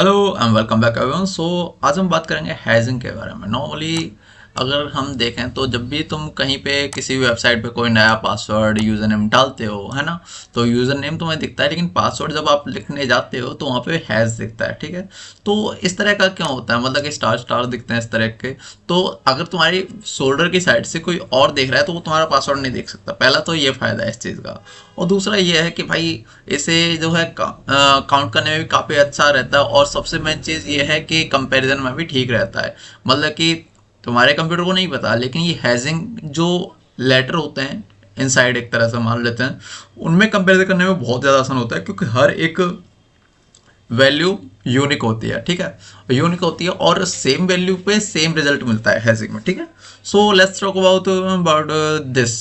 Hello and welcome back everyone. So आज हम बात करेंगे हैजिंग के बारे में। नॉर्मली अगर हम देखें तो जब भी तुम कहीं पे किसी वेबसाइट पे कोई नया पासवर्ड यूज़र नेम डालते हो, है ना, तो यूज़र नेम तुम्हें दिखता है, लेकिन पासवर्ड जब आप लिखने जाते हो तो वहाँ पे हैज दिखता है। ठीक है, तो इस तरह का क्यों होता है, मतलब कि स्टार स्टार दिखते हैं इस तरह के। तो अगर तुम्हारी शोल्डर की साइड से कोई और देख रहा है तो वो तुम्हारा पासवर्ड नहीं देख सकता। पहला तो ये फ़ायदा है इस चीज़ का। और दूसरा ये है कि भाई इसे जो है काउंट करने में भी काफ़ी अच्छा रहता है। और सबसे मेन चीज़ ये है कि कंपैरिजन में भी ठीक रहता है। मतलब कि तुम्हारे कंप्यूटर को नहीं पता, लेकिन ये हैजिंग जो लेटर होते हैं इनसाइड, एक तरह से मान लेते हैं, उनमें कंपेरिजन करने में बहुत ज़्यादा आसान होता है, क्योंकि हर एक वैल्यू यूनिक होती है। ठीक है, यूनिक होती है और सेम वैल्यू पे सेम रिजल्ट मिलता है हैजिंग में। ठीक है, so let's talk about this.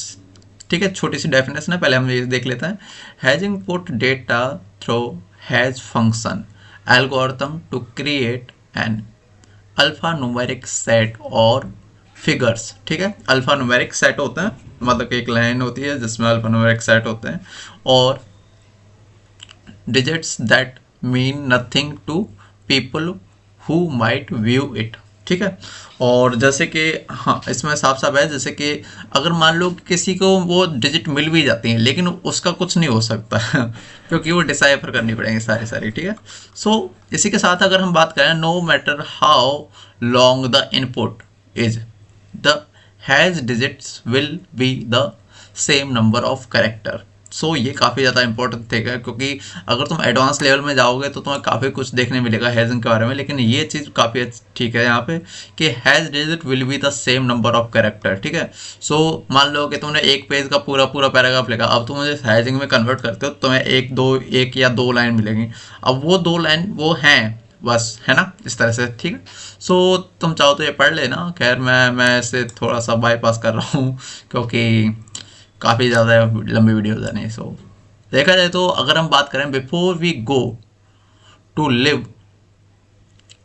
ठीक है, छोटी सी डेफिनेशन है, पहले हम ये देख लेते हैं। Hashing put data through hash function algorithm to create an alpha numeric set और फिगर्स। ठीक है, अल्फा न्यूमेरिक सेट होता है, मतलब कि एक लाइन होती है जिसमें अल्फा न्यूमेरिक सेट होते हैं और digits that mean nothing to people who might view it. ठीक है, और जैसे कि हाँ, इसमें साफ साफ है, जैसे कि अगर मान लो कि किसी को वो डिजिट मिल भी जाती हैं लेकिन उसका कुछ नहीं हो सकता क्योंकि वो डिसाइफर करनी पड़ेंगी सारी सारी। ठीक है, सो इसी के साथ अगर हम बात करें, no matter how long the input is, the hash digits will be the same number of character. So ये काफ़ी ज़्यादा इंपॉर्टेंट थिंग है, क्योंकि अगर तुम एडवांस लेवल में जाओगे तो तुम्हें काफ़ी कुछ देखने मिलेगा हैजिंग के बारे में। लेकिन ये चीज़ काफ़ी ठीक है यहाँ पे कि has digit will be the same number of character. ठीक है, सो मान लो कि तुमने एक पेज का पूरा पूरा पैराग्राफ लिखा, अब तुम मुझे हैजिंग में कन्वर्ट करते हो तो तुम्हें एक या दो लाइन मिलेंगी। अब वो दो लाइन वो हैं बस, है ना, इस तरह से। ठीक है, सो तुम चाहो तो ये पढ़ लेना। खैर मैं इसे थोड़ा सा बाईपास कर रहा हूँ क्योंकि काफ़ी ज़्यादा लंबी वीडियोज़ है नहीं। सो देखा जाए तो अगर हम बात करें, before we go to live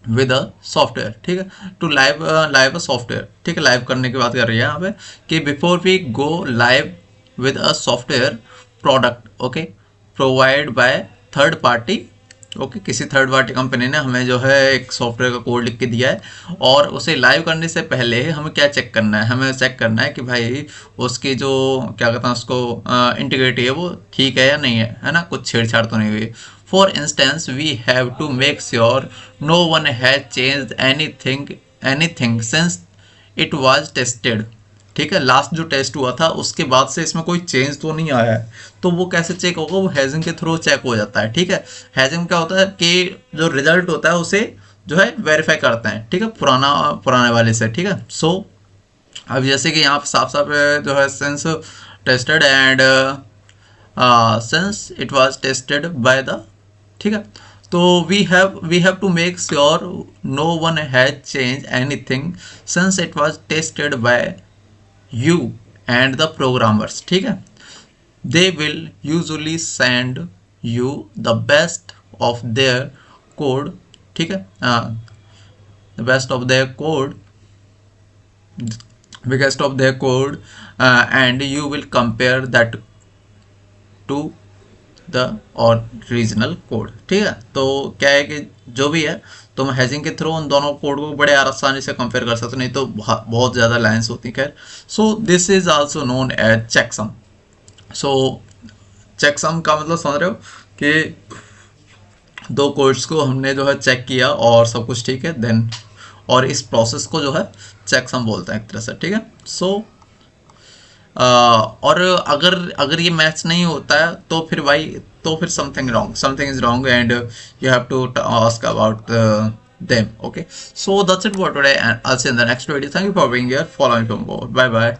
with a software. ठीक है, to live live a software. ठीक है, लाइव करने की बात कर रही है यहाँ पे कि before we go live with a software product, okay, provide by third party. Okay, किसी थर्ड पार्टी कंपनी ने हमें जो है एक सॉफ्टवेयर का कोड लिख के दिया है, और उसे लाइव करने से पहले हमें क्या चेक करना है, हमें चेक करना है कि भाई उसकी जो क्या कहते हैं उसको इंटीग्रिटी है वो ठीक है या नहीं है ना, कुछ छेड़छाड़ तो नहीं हुई। For instance we have to make sure no one has changed anything since it was tested. ठीक है, लास्ट जो टेस्ट हुआ था उसके बाद से इसमें कोई चेंज तो नहीं आया है। तो वो कैसे चेक होगा, वो हैजिंग के थ्रू चेक हो जाता है। ठीक है, हैजिंग क्या होता है कि जो रिजल्ट होता है उसे जो है वेरीफाई करते हैं। ठीक है, पुराने वाले से। ठीक है, सो अब जैसे कि यहाँ पे साफ साफ जो है since tested and since it was tested by the, ठीक है, तो we have to make sure no one has change anything since it was tested by you and the programmers. ठीक है, they will usually send you the best of their code। ठीक है, the best of their code, biggest of their code, and you will compare that to the original code. ठीक है, तो क्या है कि जो भी है तुम हैजिंग के थ्रू उन दोनों कोड को बड़े आसानी से कंपेयर कर सकते हो, नहीं तो बहुत ज़्यादा लाइन्स होती हैं। खैर, so this is also known as checksum. So checksum का मतलब समझ रहे हो कि दो कोड्स को हमने जो है चेक किया और सब कुछ ठीक है, देन और इस प्रोसेस को जो है चेकसम बोलते हैं एक तरह से। ठीक है, सो और अगर अगर ये मैच नहीं होता है तो फिर भाई, तो फिर something is wrong and you have to ask about them. Okay, so that's it for today, and I'll see you in the next video. Thank you for being here. Follow me for more. Bye bye.